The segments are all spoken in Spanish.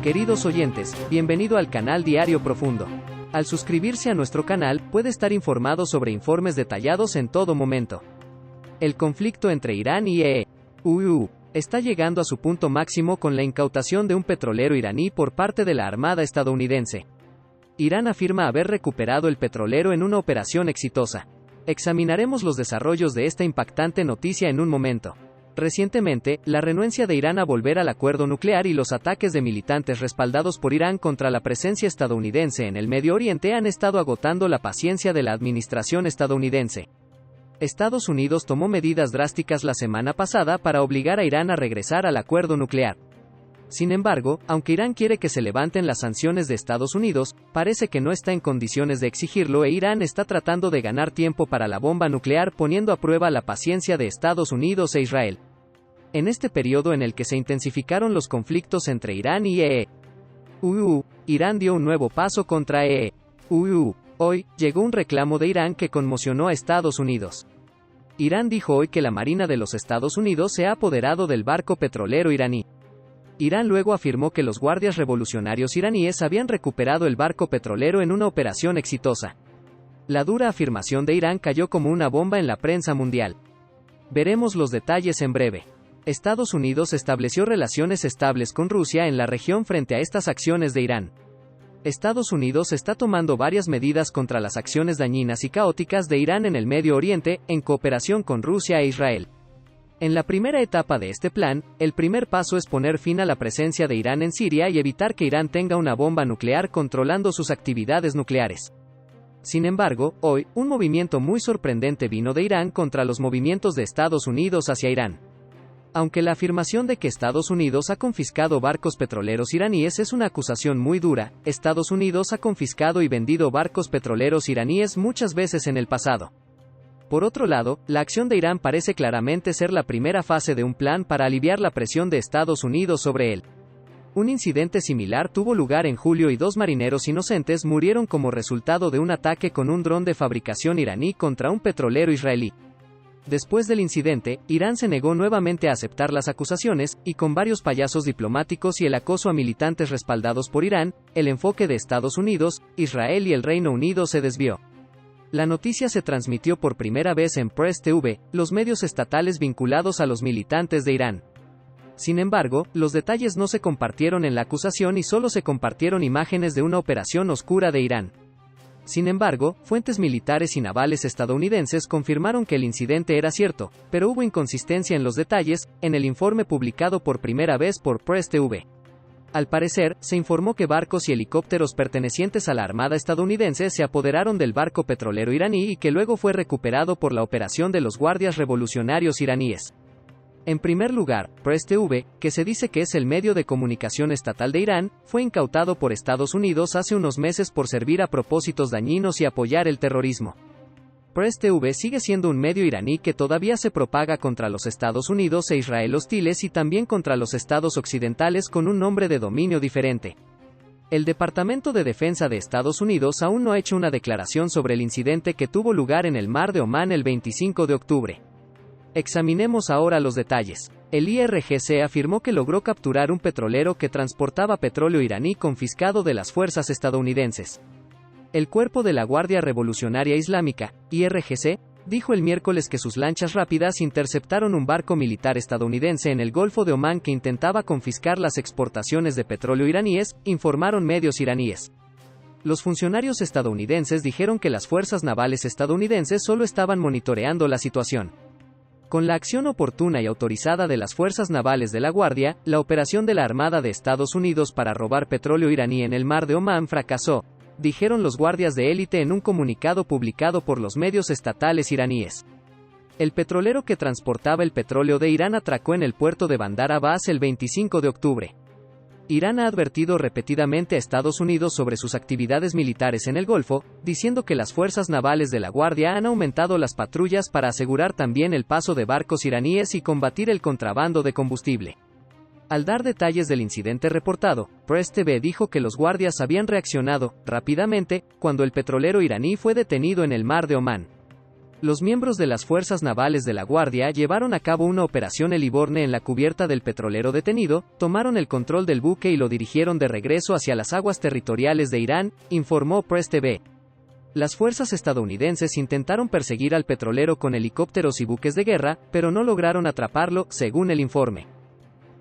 Queridos oyentes, bienvenido al canal Diario Profundo. Al suscribirse a nuestro canal, puede estar informado sobre informes detallados en todo momento. El conflicto entre Irán y EU está llegando a su punto máximo con la incautación de un petrolero iraní por parte de la Armada estadounidense. Irán afirma haber recuperado el petrolero en una operación exitosa. Examinaremos los desarrollos de esta impactante noticia en un momento. Recientemente, la renuencia de Irán a volver al acuerdo nuclear y los ataques de militantes respaldados por Irán contra la presencia estadounidense en el Medio Oriente han estado agotando la paciencia de la administración estadounidense. Estados Unidos tomó medidas drásticas la semana pasada para obligar a Irán a regresar al acuerdo nuclear. Sin embargo, aunque Irán quiere que se levanten las sanciones de Estados Unidos, parece que no está en condiciones de exigirlo e Irán está tratando de ganar tiempo para la bomba nuclear poniendo a prueba la paciencia de Estados Unidos e Israel. En este periodo en el que se intensificaron los conflictos entre Irán y EU, Irán dio un nuevo paso contra EU. Hoy, llegó un reclamo de Irán que conmocionó a Estados Unidos. Irán dijo hoy que la Marina de los Estados Unidos se ha apoderado del barco petrolero iraní. Irán luego afirmó que los guardias revolucionarios iraníes habían recuperado el barco petrolero en una operación exitosa. La dura afirmación de Irán cayó como una bomba en la prensa mundial. Veremos los detalles en breve. Estados Unidos estableció relaciones estables con Rusia en la región frente a estas acciones de Irán. Estados Unidos está tomando varias medidas contra las acciones dañinas y caóticas de Irán en el Medio Oriente, en cooperación con Rusia e Israel. En la primera etapa de este plan, el primer paso es poner fin a la presencia de Irán en Siria y evitar que Irán tenga una bomba nuclear controlando sus actividades nucleares. Sin embargo, hoy, un movimiento muy sorprendente vino de Irán contra los movimientos de Estados Unidos hacia Irán. Aunque la afirmación de que Estados Unidos ha confiscado barcos petroleros iraníes es una acusación muy dura, Estados Unidos ha confiscado y vendido barcos petroleros iraníes muchas veces en el pasado. Por otro lado, la acción de Irán parece claramente ser la primera fase de un plan para aliviar la presión de Estados Unidos sobre él. Un incidente similar tuvo lugar en julio y 2 marineros inocentes murieron como resultado de un ataque con un dron de fabricación iraní contra un petrolero israelí. Después del incidente, Irán se negó nuevamente a aceptar las acusaciones, y con varios payasos diplomáticos y el acoso a militantes respaldados por Irán, el enfoque de Estados Unidos, Israel y el Reino Unido se desvió. La noticia se transmitió por primera vez en Press TV, los medios estatales vinculados a los militantes de Irán. Sin embargo, los detalles no se compartieron en la acusación y solo se compartieron imágenes de una operación oscura de Irán. Sin embargo, fuentes militares y navales estadounidenses confirmaron que el incidente era cierto, pero hubo inconsistencia en los detalles, en el informe publicado por primera vez por Press TV. Al parecer, se informó que barcos y helicópteros pertenecientes a la Armada estadounidense se apoderaron del barco petrolero iraní y que luego fue recuperado por la operación de los guardias revolucionarios iraníes. En primer lugar, Press TV, que se dice que es el medio de comunicación estatal de Irán, fue incautado por Estados Unidos hace unos meses por servir a propósitos dañinos y apoyar el terrorismo. Press TV sigue siendo un medio iraní que todavía se propaga contra los Estados Unidos e Israel hostiles y también contra los estados occidentales con un nombre de dominio diferente. El Departamento de Defensa de Estados Unidos aún no ha hecho una declaración sobre el incidente que tuvo lugar en el Mar de Omán el 25 de octubre. Examinemos ahora los detalles. El IRGC afirmó que logró capturar un petrolero que transportaba petróleo iraní confiscado de las fuerzas estadounidenses. El Cuerpo de la Guardia Revolucionaria Islámica, IRGC, dijo el miércoles que sus lanchas rápidas interceptaron un barco militar estadounidense en el Golfo de Omán que intentaba confiscar las exportaciones de petróleo iraníes, informaron medios iraníes. Los funcionarios estadounidenses dijeron que las fuerzas navales estadounidenses solo estaban monitoreando la situación. Con la acción oportuna y autorizada de las fuerzas navales de la Guardia, la operación de la Armada de Estados Unidos para robar petróleo iraní en el Mar de Omán fracasó, dijeron los guardias de élite en un comunicado publicado por los medios estatales iraníes. El petrolero que transportaba el petróleo de Irán atracó en el puerto de Bandar Abbas el 25 de octubre. Irán ha advertido repetidamente a Estados Unidos sobre sus actividades militares en el Golfo, diciendo que las fuerzas navales de la Guardia han aumentado las patrullas para asegurar también el paso de barcos iraníes y combatir el contrabando de combustible. Al dar detalles del incidente reportado, Press TV dijo que los guardias habían reaccionado rápidamente cuando el petrolero iraní fue detenido en el Mar de Omán. Los miembros de las fuerzas navales de la Guardia llevaron a cabo una operación Heliborne en la cubierta del petrolero detenido, tomaron el control del buque y lo dirigieron de regreso hacia las aguas territoriales de Irán, informó Press TV. Las fuerzas estadounidenses intentaron perseguir al petrolero con helicópteros y buques de guerra, pero no lograron atraparlo, según el informe,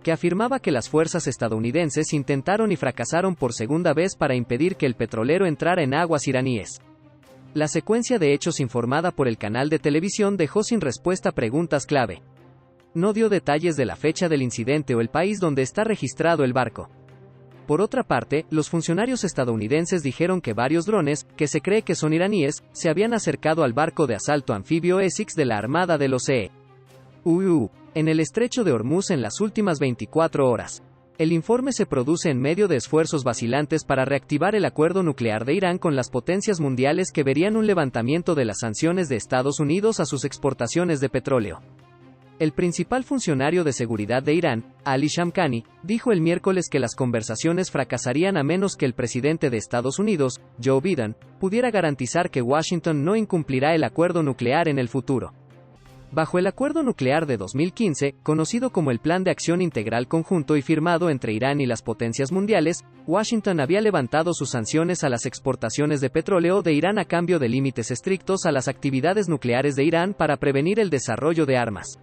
que afirmaba que las fuerzas estadounidenses intentaron y fracasaron por segunda vez para impedir que el petrolero entrara en aguas iraníes. La secuencia de hechos informada por el canal de televisión dejó sin respuesta preguntas clave. No dio detalles de la fecha del incidente o el país donde está registrado el barco. Por otra parte, los funcionarios estadounidenses dijeron que varios drones, que se cree que son iraníes, se habían acercado al barco de asalto anfibio Essex de la Armada de los EUU, en el estrecho de Hormuz en las últimas 24 horas. El informe se produce en medio de esfuerzos vacilantes para reactivar el acuerdo nuclear de Irán con las potencias mundiales que verían un levantamiento de las sanciones de Estados Unidos a sus exportaciones de petróleo. El principal funcionario de seguridad de Irán, Ali Shamkhani, dijo el miércoles que las conversaciones fracasarían a menos que el presidente de Estados Unidos, Joe Biden, pudiera garantizar que Washington no incumplirá el acuerdo nuclear en el futuro. Bajo el acuerdo nuclear de 2015, conocido como el Plan de Acción Integral Conjunto y firmado entre Irán y las potencias mundiales, Washington había levantado sus sanciones a las exportaciones de petróleo de Irán a cambio de límites estrictos a las actividades nucleares de Irán para prevenir el desarrollo de armas.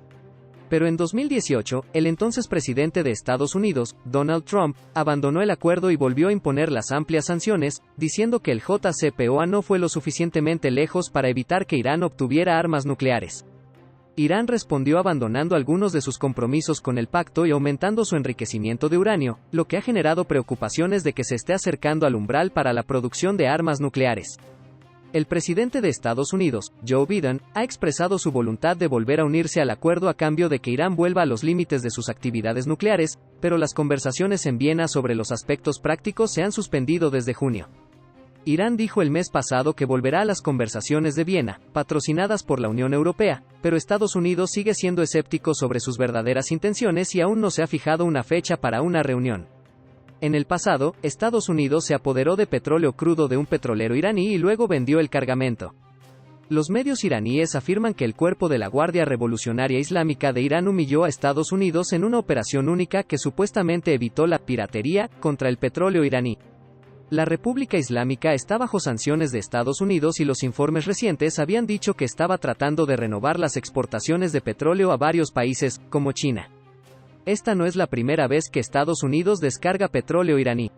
Pero en 2018, el entonces presidente de Estados Unidos, Donald Trump, abandonó el acuerdo y volvió a imponer las amplias sanciones, diciendo que el JCPOA no fue lo suficientemente lejos para evitar que Irán obtuviera armas nucleares. Irán respondió abandonando algunos de sus compromisos con el pacto y aumentando su enriquecimiento de uranio, lo que ha generado preocupaciones de que se esté acercando al umbral para la producción de armas nucleares. El presidente de Estados Unidos, Joe Biden, ha expresado su voluntad de volver a unirse al acuerdo a cambio de que Irán vuelva a los límites de sus actividades nucleares, pero las conversaciones en Viena sobre los aspectos prácticos se han suspendido desde junio. Irán dijo el mes pasado que volverá a las conversaciones de Viena, patrocinadas por la Unión Europea, pero Estados Unidos sigue siendo escéptico sobre sus verdaderas intenciones y aún no se ha fijado una fecha para una reunión. En el pasado, Estados Unidos se apoderó de petróleo crudo de un petrolero iraní y luego vendió el cargamento. Los medios iraníes afirman que el cuerpo de la Guardia Revolucionaria Islámica de Irán humilló a Estados Unidos en una operación única que supuestamente evitó la piratería contra el petróleo iraní. La República Islámica está bajo sanciones de Estados Unidos y los informes recientes habían dicho que estaba tratando de renovar las exportaciones de petróleo a varios países, como China. Esta no es la primera vez que Estados Unidos descarga petróleo iraní.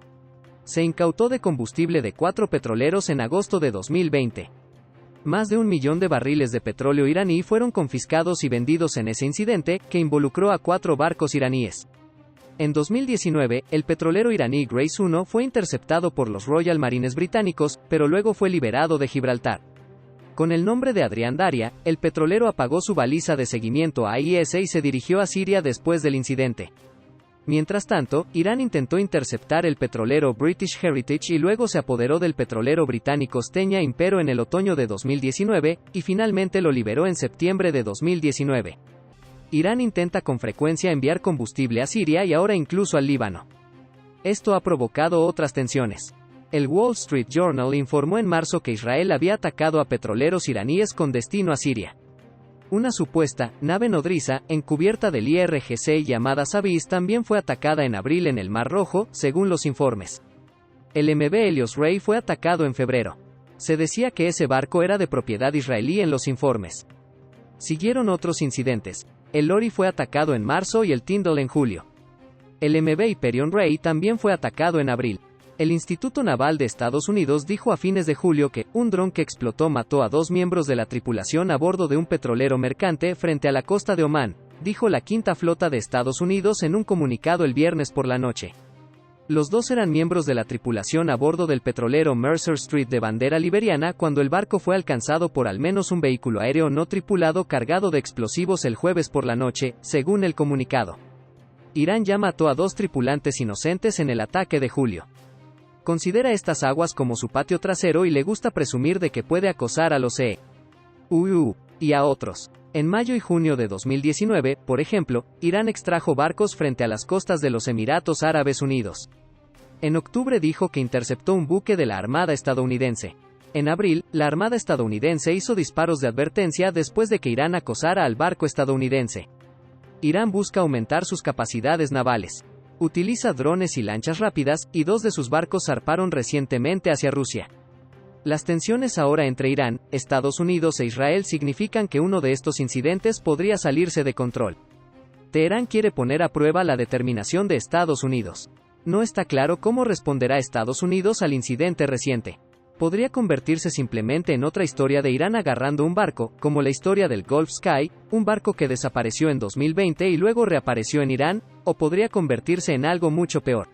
Se incautó de combustible de 4 petroleros en agosto de 2020. Más de 1 millón de barriles de petróleo iraní fueron confiscados y vendidos en ese incidente, que involucró a 4 barcos iraníes. En 2019, el petrolero iraní Grace 1 fue interceptado por los Royal Marines británicos, pero luego fue liberado de Gibraltar. Con el nombre de Adrian Darya, el petrolero apagó su baliza de seguimiento AIS y se dirigió a Siria después del incidente. Mientras tanto, Irán intentó interceptar el petrolero British Heritage y luego se apoderó del petrolero británico Stena Impero en el otoño de 2019, y finalmente lo liberó en septiembre de 2019. Irán intenta con frecuencia enviar combustible a Siria y ahora incluso al Líbano. Esto ha provocado otras tensiones. El Wall Street Journal informó en marzo que Israel había atacado a petroleros iraníes con destino a Siria. Una supuesta nave nodriza, encubierta del IRGC llamada Sabis, también fue atacada en abril en el Mar Rojo, según los informes. El MV Helios Rey fue atacado en febrero. Se decía que ese barco era de propiedad israelí en los informes. Siguieron otros incidentes. El Lori fue atacado en marzo y el Tyndall en julio. El MV Hyperion Ray también fue atacado en abril. El Instituto Naval de Estados Unidos dijo a fines de julio que un dron que explotó mató a 2 miembros de la tripulación a bordo de un petrolero mercante frente a la costa de Omán, dijo la Quinta Flota de Estados Unidos en un comunicado el viernes por la noche. Los 2 eran miembros de la tripulación a bordo del petrolero Mercer Street de bandera liberiana cuando el barco fue alcanzado por al menos un vehículo aéreo no tripulado cargado de explosivos el jueves por la noche, según el comunicado. Irán ya mató a 2 tripulantes inocentes en el ataque de julio. Considera estas aguas como su patio trasero y le gusta presumir de que puede acosar a los EUU y a otros. En mayo y junio de 2019, por ejemplo, Irán extrajo barcos frente a las costas de los Emiratos Árabes Unidos. En octubre dijo que interceptó un buque de la Armada estadounidense. En abril, la Armada estadounidense hizo disparos de advertencia después de que Irán acosara al barco estadounidense. Irán busca aumentar sus capacidades navales. Utiliza drones y lanchas rápidas, y 2 de sus barcos zarparon recientemente hacia Rusia. Las tensiones ahora entre Irán, Estados Unidos e Israel significan que uno de estos incidentes podría salirse de control. Teherán quiere poner a prueba la determinación de Estados Unidos. No está claro cómo responderá Estados Unidos al incidente reciente. Podría convertirse simplemente en otra historia de Irán agarrando un barco, como la historia del Gulf Sky, un barco que desapareció en 2020 y luego reapareció en Irán, o podría convertirse en algo mucho peor.